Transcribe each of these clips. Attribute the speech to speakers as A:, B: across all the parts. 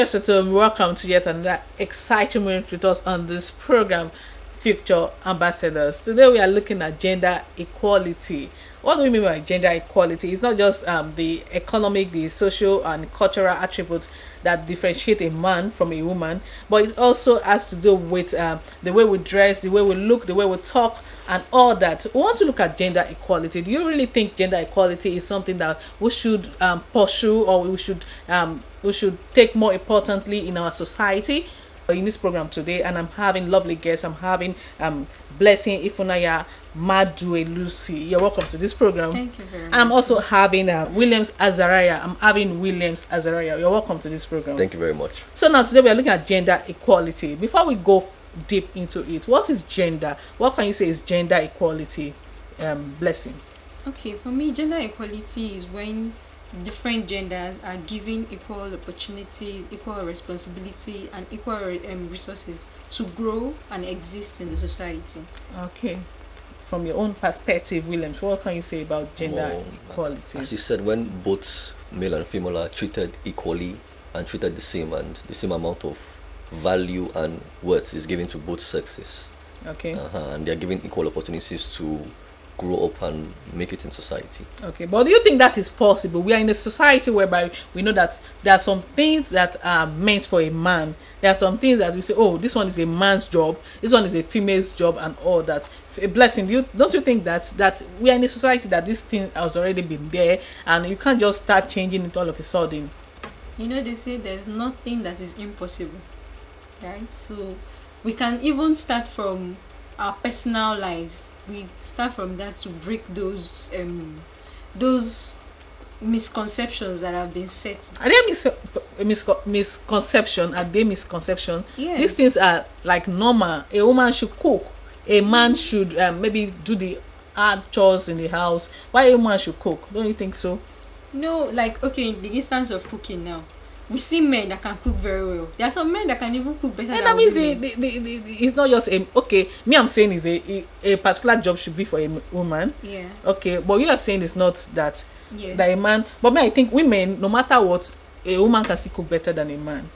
A: viewers at home, welcome to yet another exciting moment with us on this program, Future Ambassadors. Today we are looking at gender equality. What do we mean by gender equality? It's not just the economic, the social and cultural attributes that differentiate a man from a woman, but it also has to do with the way we dress, the way we look, the way we talk, and all that. We want to look at gender equality. Do you really think gender equality is something that we should pursue, or we should take more importantly in our society? In this program today, and I'm having lovely guests. I'm having Blessing Ifunanya Madue Lucy. You're welcome to this program.
B: Thank you very much.
A: And I'm also having Williams Azariah. I'm having Williams Azariah. You're welcome to this program.
C: Thank you very much.
A: So now today we are looking at gender equality. Before we go deep into it, what is gender? What can you say is gender equality? Blessing.
B: Okay, for me, gender equality is when different genders are given equal opportunities, equal responsibility, and equal resources to grow and exist in the society.
A: Okay. From your own perspective, Williams, what can you say about gender equality?
C: As you said, when both male and female are treated equally and treated the same, and the same amount of value and worth is given to both sexes.
A: Okay.
C: And they are given equal opportunities to grow up and make it in society.
A: Okay, but do you think that is possible? We are in a society whereby we know that there are some things that are meant for a man. There are some things that we say, oh, this one is a man's job, this one is a female's job, and all that. A Blessing, don't you think that we are in a society that this thing has already been there, and you can't just start changing it all of a sudden?
B: You know, they say there's nothing that is impossible, right? So we can even start from our personal lives. We start from that to break those misconceptions that have been set.
A: Are they misconception? Are they misconception?
B: Yes.
A: These things are like normal. A woman should cook. A man should maybe do the hard chores in the house. Why a woman should cook? Don't you think so?
B: No, like, okay, in the instance of cooking now, we see men that can cook very well. There are some men that can even cook better
A: and
B: than
A: that means
B: women.
A: it's not just okay. Me, I'm saying is a particular job should be for a woman.
B: Yeah.
A: Okay, but you are saying it's not that.
B: Yes.
A: That a man. But me, I think women, no matter what, a woman can still cook better than a man.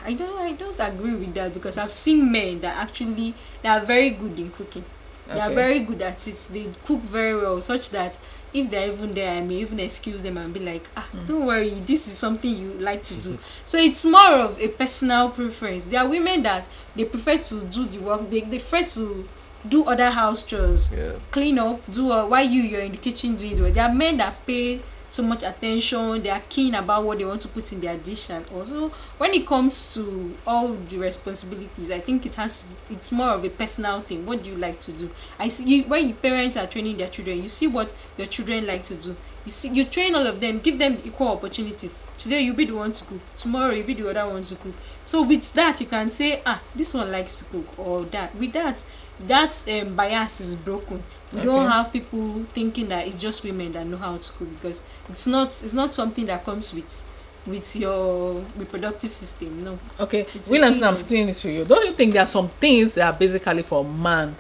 B: I don't agree with that, because I've seen men that actually they are very good in cooking. They are very good at it. They cook very well, such that if they're even there, I may even excuse them and be like, don't worry, this is something you like to do. So it's more of a personal preference. There are women that they prefer to do the work. They prefer to do other house chores, clean up, while you're in the kitchen doing the work. There are men that pay so much attention. They are keen about what they want to put in their dish, and also when it comes to all the responsibilities, I think it's more of a personal thing. What do you like to do? I see when your parents are training their children, you see what your children like to do. You train all of them, give them equal opportunity. Today you be the one to cook, tomorrow you be the other one to cook. So with that you can say, this one likes to cook, or that. With that bias is broken. We don't have people thinking that it's just women that know how to cook, because it's not something that comes with your reproductive system. No. Okay,
A: Williams, now I'm putting it to you. Don't you think there are some things that are basically for men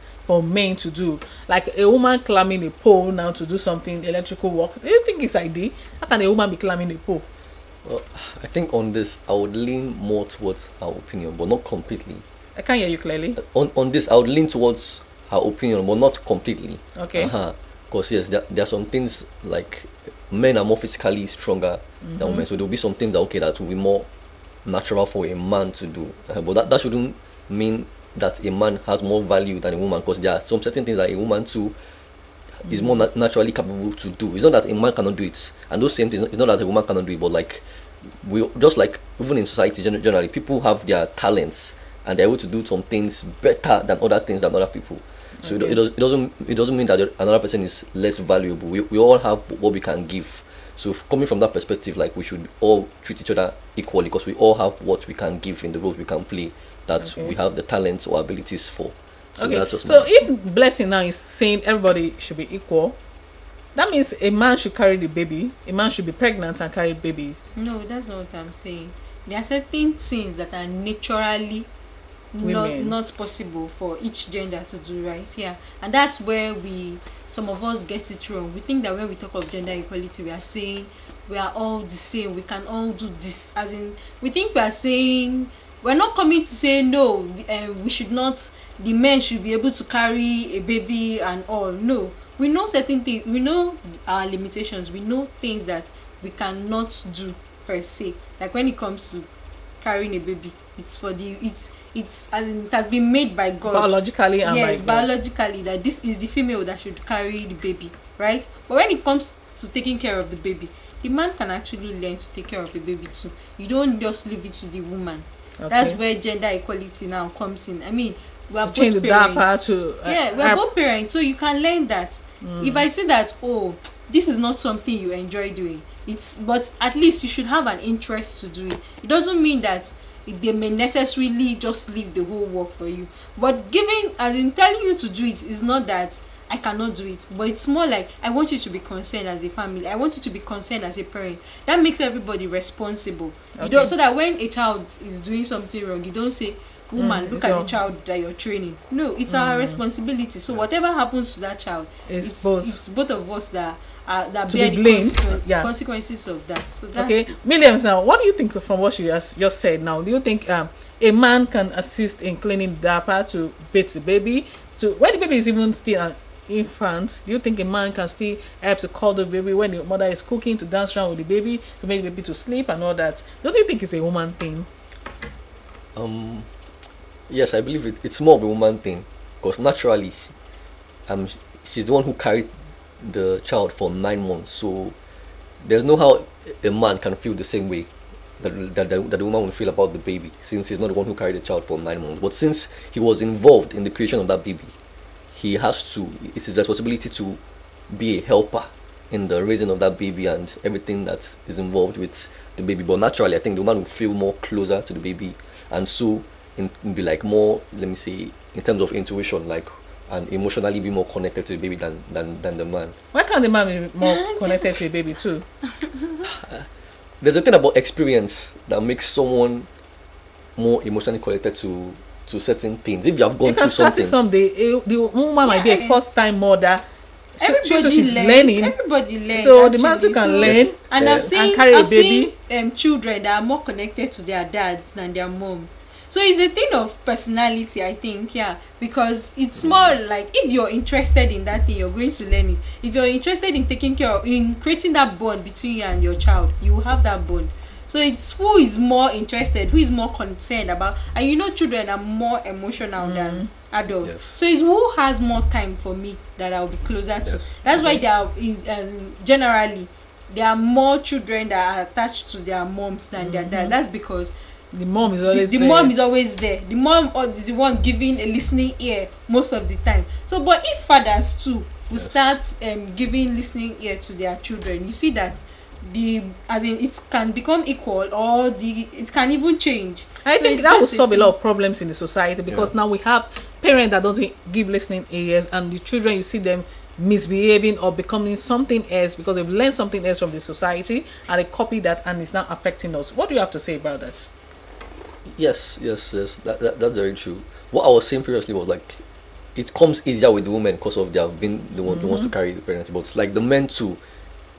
A: to do, like a woman climbing a pole now to do something electrical work? Do you think it's ideal? How can a woman be climbing a pole?
C: Well, I think on this I would lean more towards her opinion, but not completely.
A: I can't hear you clearly.
C: On this I would lean towards her opinion, but not completely.
A: Okay.
C: Because yes, there are some things like men are more physically stronger than women, so there will be some things that will be more natural for a man to do. But that shouldn't mean that a man has more value than a woman, because there are some certain things that a woman too is more naturally capable to do. It's not that a man cannot do it, and those same things, it's not that a woman cannot do it, but like we just like even in society generally, people have their talents and they're able to do some things better than other things than other people. So it doesn't mean that another person is less valuable. We all have what we can give. So coming from that perspective, like we should all treat each other equally, because we all have what we can give in the roles we can play, that we have the talents or abilities for. So that's just
A: if Blessing now is saying everybody should be equal, that means a man should carry the baby, a man should be pregnant and carry babies.
B: No, that's not what I'm saying. There are certain things that are naturally not possible for each gender to do, right? Yeah. And that's where some of us get it wrong. We think that when we talk of gender equality, we are saying we are all the same, we can all do this. As in, we think we are saying, we're not coming to say no, we should not, the men should be able to carry a baby and all. No, we know certain things, we know our limitations, we know things that we cannot do per se. Like when it comes to carrying a baby, it's for the, it's as in, it has been made by God
A: biologically, and
B: yes,
A: by
B: biologically, that this is the female that should carry the baby, right? But when it comes to taking care of the baby, the man can actually learn to take care of the baby too. You don't just leave it to the woman.
A: Okay.
B: That's where gender equality now comes in. I mean, we are
A: change
B: both
A: the
B: parents.
A: part to
B: Yeah, we are both parents, so you can learn that. If I say that, oh, this is not something you enjoy doing, but at least you should have an interest to do it. It doesn't mean that they may necessarily just leave the whole work for you. But giving, as in telling you to do it, is not that I cannot do it, but it's more like I want you to be concerned as a family. I want you to be concerned as a parent. That makes everybody responsible.
A: Okay.
B: You don't, so that when a child is doing something wrong, you don't say, woman, look at
A: so
B: the child that you're training. No, it's our responsibility. So whatever happens to that child, it's both of us that bear the consequences of that. So that's
A: okay. Williams, now what do you think from what she has just said? Now, do you think a man can assist in cleaning the diaper to bathe the baby? So when the baby is even still an infant, do you think a man can still help to call the baby when the mother is cooking, to dance around with the baby, to make the baby to sleep and all that? Don't you think it's a woman thing?
C: Yes, I believe it's more of a woman thing, because naturally, she's the one who carried the child for 9 months. So there's no how a man can feel the same way that the woman will feel about the baby, since he's not the one who carried the child for 9 months. But since he was involved in the creation of that baby, he has to. It's his responsibility to be a helper in the raising of that baby and everything that is involved with the baby. But naturally, I think the woman will feel more closer to the baby, and so be like more, let me say, in terms of intuition, like, and emotionally be more connected to the baby than the man.
A: Why can't the man be more connected to the baby too?
C: There's a thing about experience that makes someone more emotionally connected to certain things. If you have gone through something,
A: someday the woman might be a first-time mother.
B: Everybody learns.
A: So the man too can learn,
B: and I've seen children that are more connected to their dads than their mom. So it's a thing of personality, I think, yeah, because it's more like if you're interested in that thing, you're going to learn it. If you're interested in taking care of, in creating that bond between you and your child, you will have that bond. So it's who is more interested, who is more concerned about, and you know, children are more emotional than adults.
C: Yes.
B: So it's who has more time for me that I'll be closer to.
C: Yes.
B: That's why generally there are more children that are attached to their moms than their dad. That's because
A: the mom is always there.
B: Mom is always there. The mom is the one giving a listening ear most of the time. So, but if fathers too will start giving listening ear to their children, you see that it can become equal, or it can even change.
A: I think that will solve a lot of problems in the society, because now we have parents that don't give listening ears, and the children, you see them misbehaving or becoming something else because they've learned something else from the society and they copy that, and it's now affecting us. What do you have to say about that?
C: Yes, that's very true. What I was saying previously was like, it comes easier with the women because of they have been the ones to carry the pregnancy, but it's like the men too,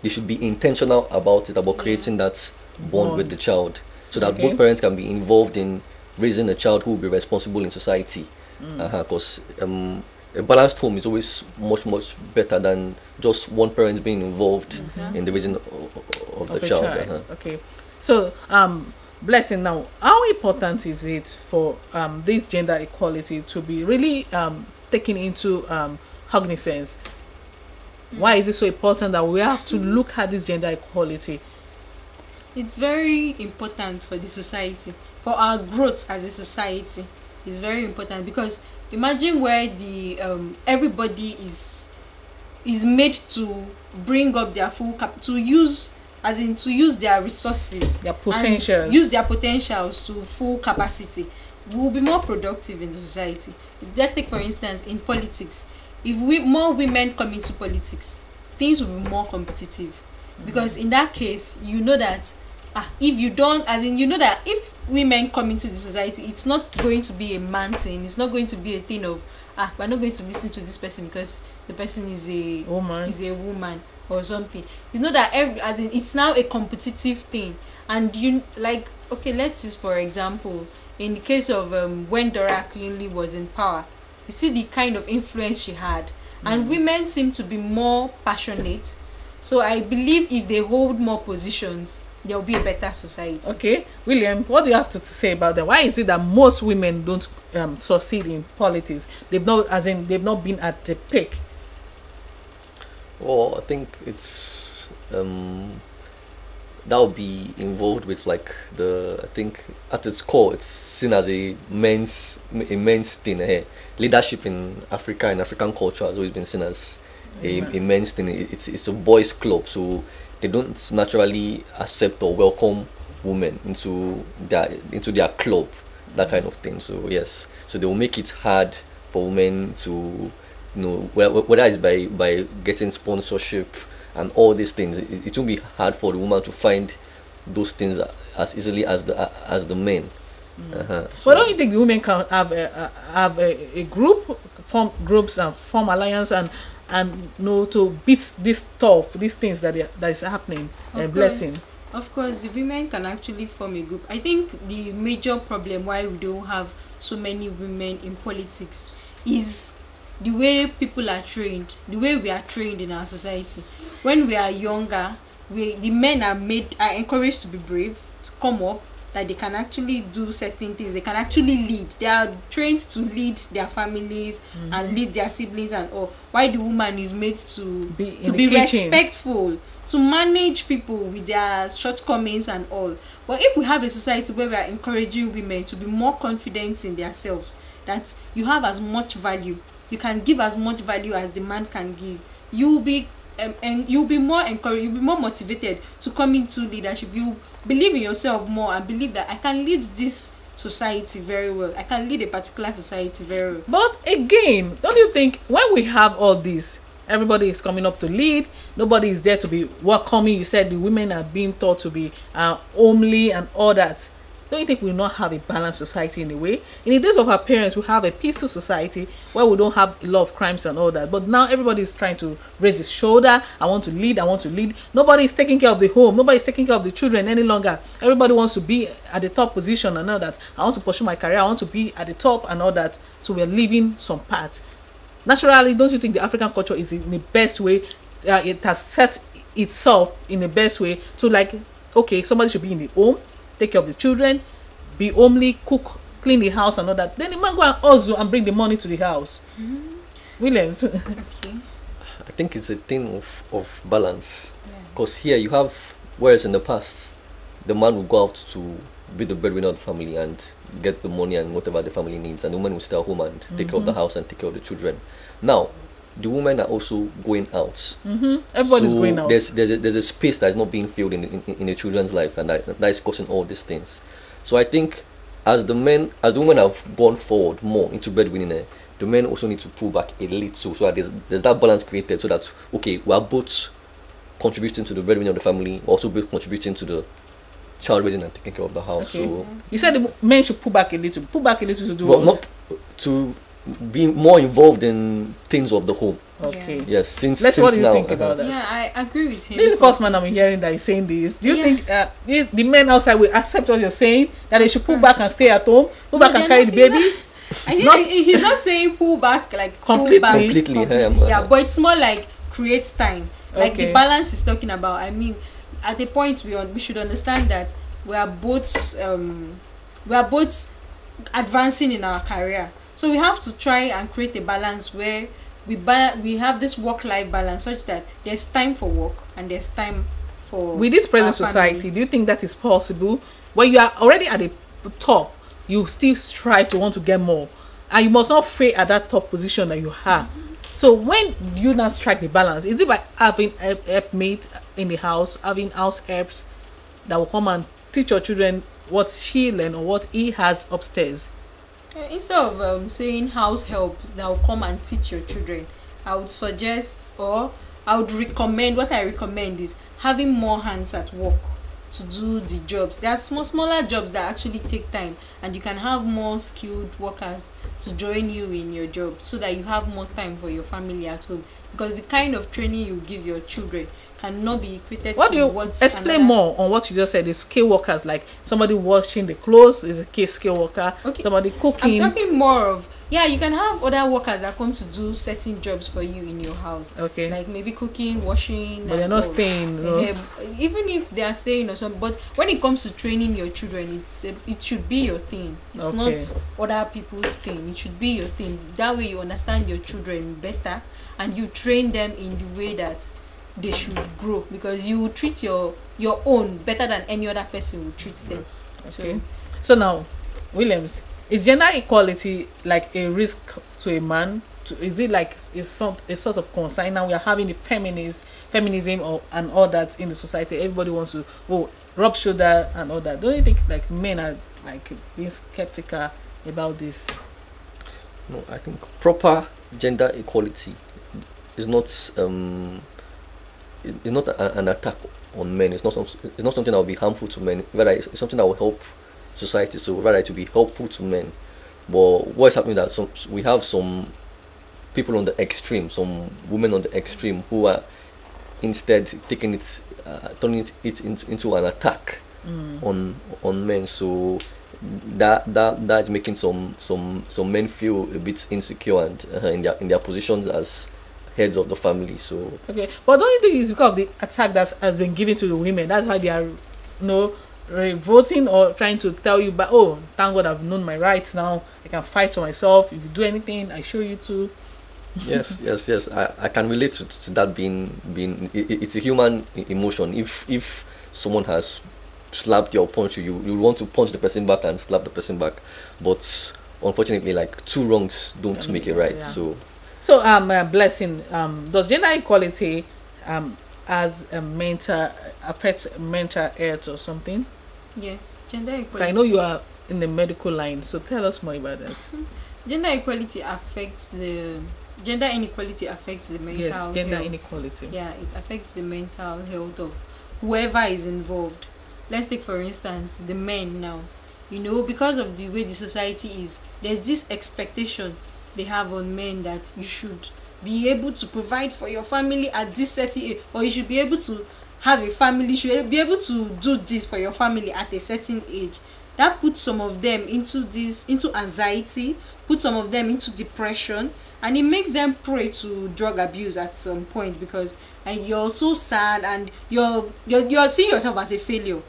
C: they should be intentional about it, about creating that bond with the child, so that both parents can be involved in raising a child who will be responsible in society. Because a balanced home is always much better than just one parent being involved in the raising of the child.
A: Okay, so Blessing, now how important is it for this gender equality to be really taken into cognizance? Why is it so important that we have to look at this gender equality?
B: It's very important for the society, for our growth as a society. It's very important, because imagine where the everybody is made to bring up their full to use their resources,
A: their potentials,
B: and use their potentials to full capacity. We will be more productive in the society. Let's take, for instance, in politics. If more women come into politics, things will be more competitive, because in that case, you know that if you don't, as in, you know that if women come into the society, it's not going to be a man thing. It's not going to be a thing of we're not going to listen to this person because the person is a woman or something. You know that as in, it's now a competitive thing. And you, like, okay, let's use for example in the case of when Dora Akunyili was in power, you see the kind of influence she had, and women seem to be more passionate. So I believe if they hold more positions, there will be a better society.
A: Okay, William, what do you have to say about that? Why is it that most women don't succeed in politics? They've not been at the peak.
C: Well, I think it's that would be involved with like I think at its core it's seen as a men's thing. Leadership in Africa and African culture has always been seen as a men's thing. It's a boys' club, so they don't naturally accept or welcome women into their club, that kind of thing. So yes, so they will make it hard for women to, whether it's by getting sponsorship and all these things. It will be hard for the woman to find those things as easily as the men.
A: So but don't you think the women can have a group, form groups and form alliance and to beat these things that is happening? Blessing.
B: Of course, the women can actually form a group. I think the major problem why we don't have so many women in politics is the way people are trained, the way we are trained in our society. When we are younger, the men are encouraged to be brave, to come up, that they can actually do certain things. They can actually lead. They are trained to lead their families and lead their siblings and all. Why the woman is made to be respectful, to manage people with their shortcomings and all. But if we have a society where we are encouraging women to be more confident in themselves, that you have as much value, you can give as much value as the man can give, you'll be more encouraged, you'll be more motivated to come into leadership. You believe in yourself more and believe that I can lead this society very well. I can lead a particular society very well.
A: But again, don't you think when we have all this, everybody is coming up to lead, nobody is there to be welcoming? You said the women are being taught to be homely and all that. Don't you think we will not have a balanced society in a way? In the days of our parents, we have a peaceful society where we don't have a lot of crimes and all that. But now everybody is trying to raise his shoulder. I want to lead. Nobody is taking care of the home. Nobody is taking care of the children any longer. Everybody wants to be at the top position and all that. I want to pursue my career. I want to be at the top and all that. So we are leaving some parts. Naturally, don't you think the African culture is in the best way? It has set itself in the best way to, like, okay, somebody should be in the home, take care of the children, be homely, cook, clean the house and all that. Then the man go and hustle and bring the money to the house. Williams.
B: Okay.
C: I think it's a thing of balance. Because here you have, whereas in the past, the man will go out to be the breadwinner of the family and get the money and whatever the family needs, and the woman will stay at home and take care of the house and take care of the children. Now, the women are also going out.
A: Everybody's going out.
C: There's a space that is not being filled in the children's life, and that is causing all these things. So I think as the women have gone forward more into breadwinning, the men also need to pull back a little, so that there's that balance created, so that okay, we are both contributing to the breadwinning of the family, also both contributing to the child raising and taking care of the house.
A: Okay.
C: So
A: you said the men should pull back a little to do
C: well,
A: what?
C: not to be more involved in things of the home.
A: Okay.
C: Yes, since
A: What do you
C: now,
A: think about that?
B: Yeah, I agree with him.
A: This is the first man I'm hearing that is saying this. Do you think the men outside will accept what you're saying, that they should pull back and stay at home, pull back and carry the baby?
B: I think he's not saying pull back like
A: Completely.
C: Completely.
B: Yeah, but it's more like create time. Like
A: Okay.
B: the balance is talking about. I mean, at the point we should understand that we are both advancing in our career. So we have to try and create a balance where we have this work-life balance, such that there's time for work and there's time for
A: with this present
B: our
A: society,
B: family.
A: do you think that is possible? When you are already at the top, you still strive to want to get more, and you must not fail at that top position that you have. So when you now strike the balance, is it by having a helpmate in the house, having house helps that will come and teach your children what she learned or what he has upstairs?
B: Instead of saying house help that will come and teach your children, I would suggest, or I would recommend, what I recommend is having more hands at work. to do the jobs. There are smaller jobs that actually take time, and you can have more skilled workers to join you in your job, so that you have more time for your family at home, because the kind of training you give your children cannot be equated
A: What
B: to
A: do you
B: what
A: explain more on what you just said? The skill workers, like somebody washing the clothes is a key skill worker. Okay. Somebody cooking.
B: I'm talking more of, yeah, you can have other workers that come to do certain jobs for you in your house.
A: Okay.
B: Like maybe cooking, washing.
A: But they're not staying. No?
B: Even if they are staying or something. But when it comes to training your children, it should be your thing. It's not other people's thing. It should be your thing. That way you understand your children better, and you train them in the way that they should grow, because you treat your own better than any other person will treat them.
A: Okay. So now, Williams, is gender equality like a risk to a man? Is it like a sort of concern? Now we are having the feminism and all that in the society. Everybody wants to rub shoulder and all that. Don't you think like men are like being skeptical about this?
C: No, I think proper gender equality is not it's not an attack on men. It's not something that will be harmful to men. Rather, it's something that will help society. So rather, to be helpful to men. But what is happening is that we have some people on the extreme, some women on the extreme, who are instead taking it, turning it into an attack on men. So that is making some men feel a bit insecure and in their positions as heads of the family. So
A: okay, but don't you think it's because of the attack that has been given to the women? That's why they are voting or trying to tell you, but thank God I've known my rights now. I can fight for myself. If you do anything, I show you to.
C: yes. I can relate to that being it's a human emotion. If someone has slapped you or punched you, you want to punch the person back and slap the person back. But unfortunately, like, two wrongs don't make it right.
A: Yeah. So Blessing, does gender equality as a affects mental health or something?
B: Yes, gender equality.
A: I know you are in the medical line, so tell us more about that.
B: Gender inequality affects the mental health.
A: Gender inequality.
B: Yeah, it affects the mental health of whoever is involved. Let's take for instance the men now. Because of the way the society is, there's this expectation they have on men that you should be able to provide for your family at this certain age, or you should be able to have a family, you should be able to do this for your family at a certain age. That puts some of them into anxiety, puts some of them into depression, and it makes them prey to drug abuse at some point, because you're so sad and you're seeing yourself as a failure.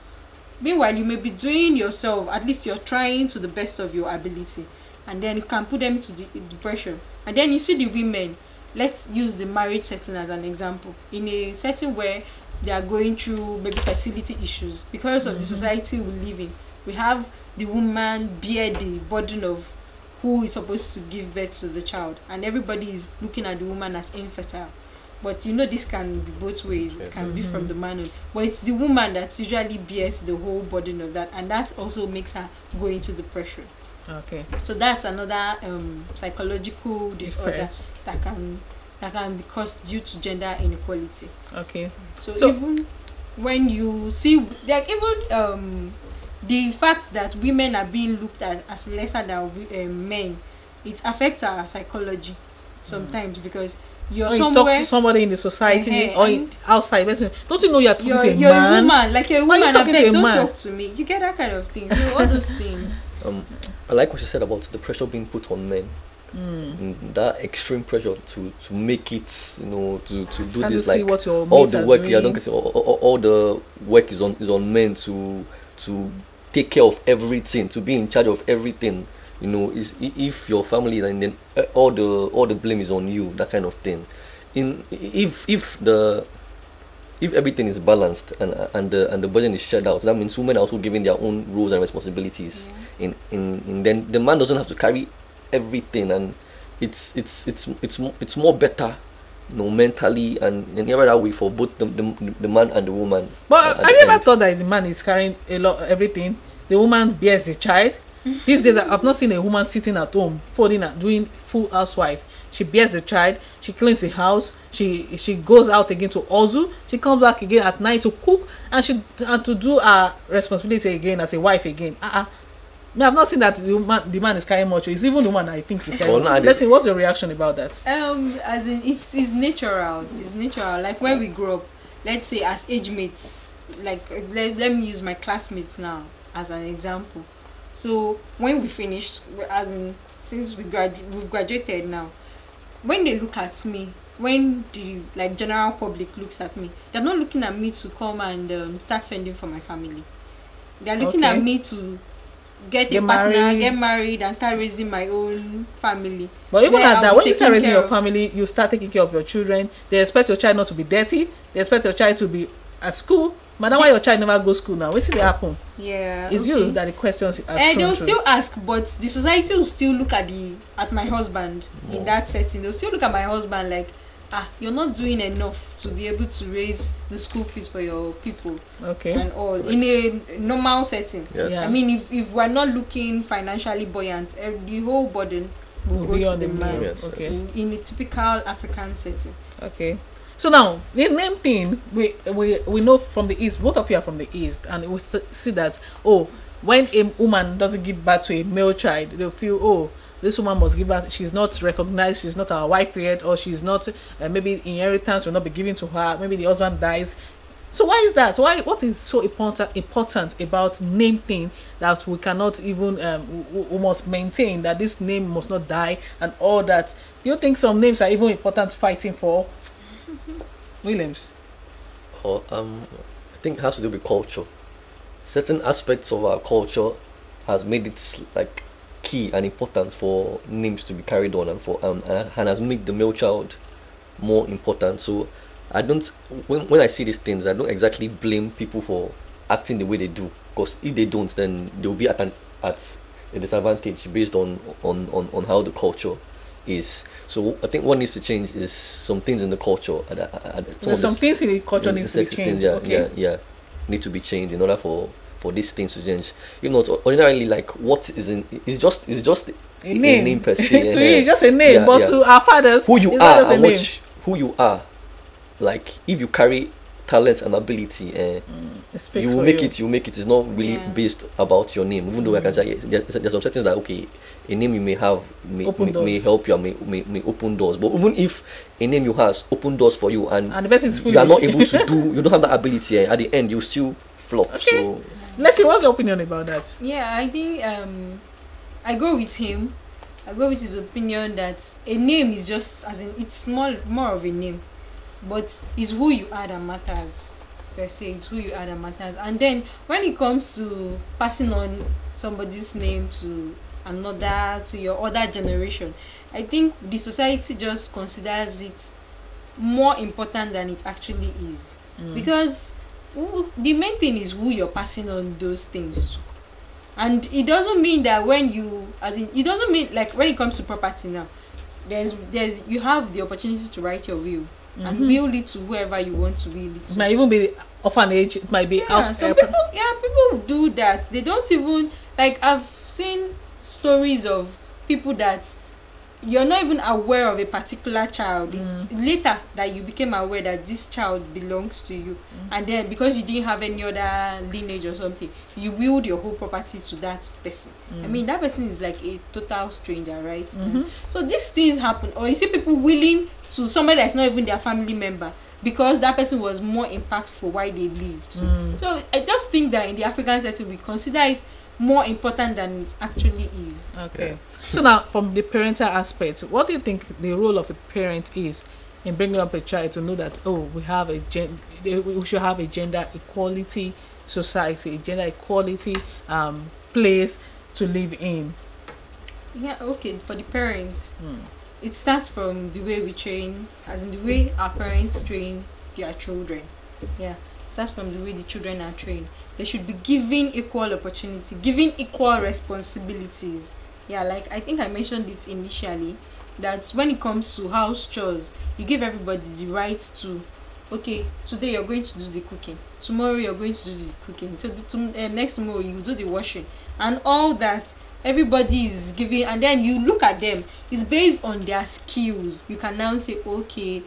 B: Meanwhile, you may be doing yourself, at least you're trying to the best of your ability, and then it can put them to depression. And then you see the women, let's use the marriage setting as an example, in a setting where they are going through maybe fertility issues because of the society we live in. We have the woman bear the burden of who is supposed to give birth to the child, and everybody is looking at the woman as infertile. But this can be both ways. It can be from the man, but it's the woman that usually bears the whole burden of that, and that also makes her go into depression.
A: Okay.
B: So that's another psychological disorder that can be caused due to gender inequality.
A: Okay.
B: So even when you see, like, even the fact that women are being looked at as lesser than men, it affects our psychology sometimes, because you're somewhere,
A: you talk to somebody in the society or outside person, don't you know you're talking to a
B: you're
A: man?
B: A woman, like a woman. Don't
A: man?
B: Talk to me. You get that kind of thing. All those things.
C: I like what you said about the pressure being put on men. That extreme pressure to make it, to do
A: Can't
C: this,
A: like
C: all the work. Yeah, don't say all the work is on men to take care of everything, to be in charge of everything. If your family, then all the blame is on you, that kind of thing. If everything is balanced and the burden is shared out, that means women are also given their own roles and responsibilities. Then the man doesn't have to carry everything, and it's more better, mentally and in every other way for both the man and the woman.
A: But have you ever thought that the man is carrying everything? The woman bears the child. These days I've not seen a woman sitting at home folding and doing full housewife. She bears the child, she cleans the house, she goes out again to hustle, she comes back again at night to cook, and to do her responsibility again as a wife again. No, I've not seen that the man is carrying much. It's even the woman I think is carrying. Let's see, what's your reaction about that?
B: As in, it's natural. It's natural. Like when we grow up, let's say as age mates, like let me use my classmates now as an example. So when we finish, as in since we've graduated now, when they look at me, when the like general public looks at me, they're not looking at me to come and start fending for my family. They're looking at me to get a partner, get married, and start raising my own family.
A: But even at that, when you start raising your family, you start taking care of your children. They expect your child not to be dirty. They expect your child to be at school. Madam, why your child never go school now? What did they happen?
B: Yeah,
A: it's you that the questions are
B: and they'll still ask, but the society will still look at my husband in that setting. They'll still look at my husband like, you're not doing enough to be able to raise the school fees for your people. Okay. And all in a normal setting. Yes. Yeah. I mean, if we're not looking financially buoyant, the whole burden will go to the man. Yes. Okay. In a typical African setting. Okay.
A: So now the name thing, we know from the East. Both of you are from the East, and we see that when a woman doesn't give birth to a male child, they'll feel this woman must give birth. She's not recognized. She's not our wife yet, or she's not. Maybe inheritance will not be given to her. Maybe the husband dies. So why is that? What is so important about name thing that we cannot even we must maintain that this name must not die and all that? Do you think some names are even important fighting for? Williams.
C: I think it has to do with culture. Certain aspects of our culture has made it like key and important for names to be carried on and has made the male child more important. So I don't, when I see these things, I don't exactly blame people for acting the way they do, because if they don't, then they'll be at a disadvantage based on how the culture is. So I think what needs to change is some things in the culture.
A: Some things in the culture needs to be changed.
C: Yeah, need to be changed in order for these things to change. You know, ordinarily, like what is in is just a name per se.
A: To you, it's just a name, but to our fathers,
C: who you are and who you are. Like if you carry talent and ability, you will make it. You make it. It's not really based about your name. Even though I can say there's some settings that a name you may have may help you, may open doors. But even if a name you has open doors for you and
A: the person is foolish,
C: you are not able to do, you don't have that ability. At the end, you still flop. Okay. So
A: let's see, what's your opinion about that?
B: Yeah, I think I go with him. I go with his opinion that a name is just it's more of a name, but it's who you are that matters. Per se, it's who you are that matters. And then when it comes to passing on somebody's name to your other generation, I think the society just considers it more important than it actually is, because the main thing is who you're passing on those things to. And it doesn't mean that it doesn't mean like when it comes to property now, there's you have the opportunity to write your will and will it to whoever you want to will it to.
A: It might even be orphanage, it might be house.
B: So people do that. They don't even, like, I've seen stories of people that you're not even aware of a particular child. It's later that you became aware that this child belongs to you, and then because you didn't have any other lineage or something, you willed your whole property to that person. I mean, that person is like a total stranger, right? So these things happen, or you see people willing to somebody that's not even their family member because that person was more impactful while they lived. So I just think that in the African setting we consider it more important than it actually is.
A: Okay. So now, from the parental aspect, what do you think the role of a parent is in bringing up a child to know that we should have a gender equality society, a gender equality place to live in?
B: Yeah. Okay. For the parents, it starts from the way we train, as in the way our parents train their children. Yeah. Starts from the way the children are trained. They should be given equal opportunity, given equal responsibilities. Yeah, like I think I mentioned it initially, that when it comes to house chores, you give everybody the right to, okay, today you're going to do the cooking, tomorrow you're going to do the cooking, next tomorrow you do the washing, and all that. everybody is giving, and then you look at them, it's based on their skills. You can now say, okay,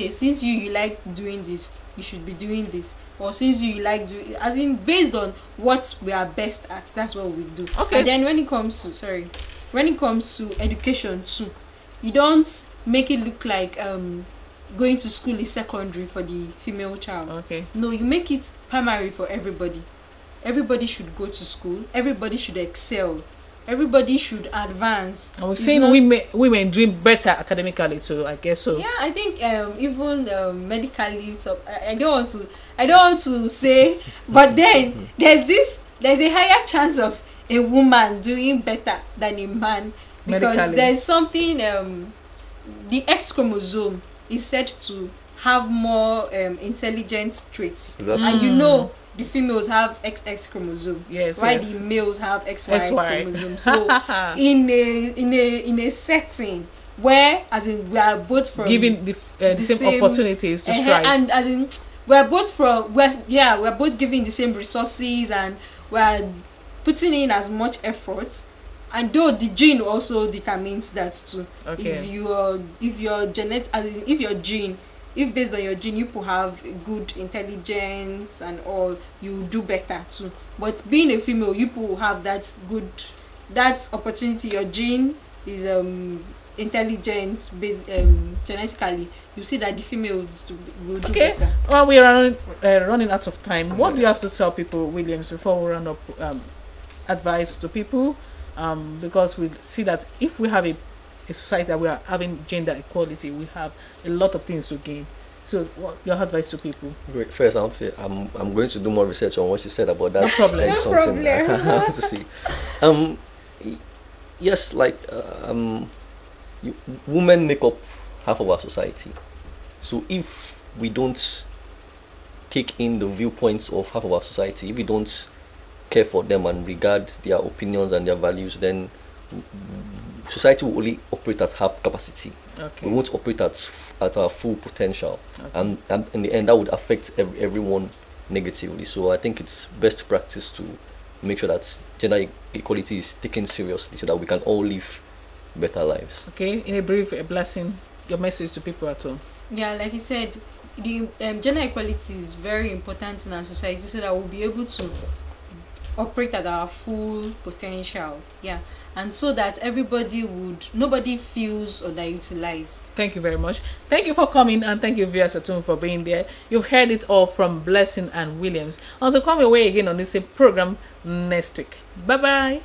B: since you like doing this, you should be doing this, or since you like doing, as in based on what we are best at, that's what we do.
A: Okay.
B: And then when it comes to education too, you don't make it look like going to school is secondary for the female child.
A: Okay.
B: No, you make it primary for everybody. Everybody should go to school, everybody should excel, everybody should advance.
A: And we've seen women doing better academically too, I guess so.
B: Yeah, I think even medically, so I don't want to say, but then there's a higher chance of a woman doing better than a man, because
A: Medically.
B: there's something, the X chromosome is said to have more intelligent traits. And you know the females have XX chromosome,
A: Yes,
B: while
A: yes.
B: the males have XY
A: XY.
B: chromosome. So in a setting where, as in, we are both from
A: Giving the same opportunities to strive.
B: and as in we're both giving the same resources, and we're putting in as much effort. And though the gene also determines that too.
A: Okay.
B: If based on your gene you could have good intelligence and all, you do better too. But being a female, you could have that opportunity. Your gene is intelligent based genetically. You see that the females will do better.
A: Well, we are running out of time. What do you have to tell people, Williams, before we run up advice to people? Because we see that if we have a society that we are having gender equality, we have a lot of things to gain. So what your advice to people?
C: Great. First, I would say I'm going to do more research on what you said about that.
A: No problem.
C: Like
B: No
C: something I
B: problem.
C: have to see. Yes, like women make up half of our society. So if we don't take in the viewpoints of half of our society, if we don't care for them and regard their opinions and their values, then society will only operate at half capacity.
A: Okay.
C: We won't operate at our full potential.
A: Okay.
C: And in the end, that would affect everyone negatively. So I think it's best practice to make sure that gender equality is taken seriously, so that we can all live better lives.
A: Okay, in a brief, a blessing, your message to people at home.
B: Yeah, like you said, the gender equality is very important in our society, so that we'll be able to operate at our full potential. Yeah, and so that nobody feels underutilized.
A: Thank you very much. Thank you for coming, and thank you, viewers at home, for being there. You've heard it all from Blessing and Williams. Until come away again on this same program next week. Bye bye.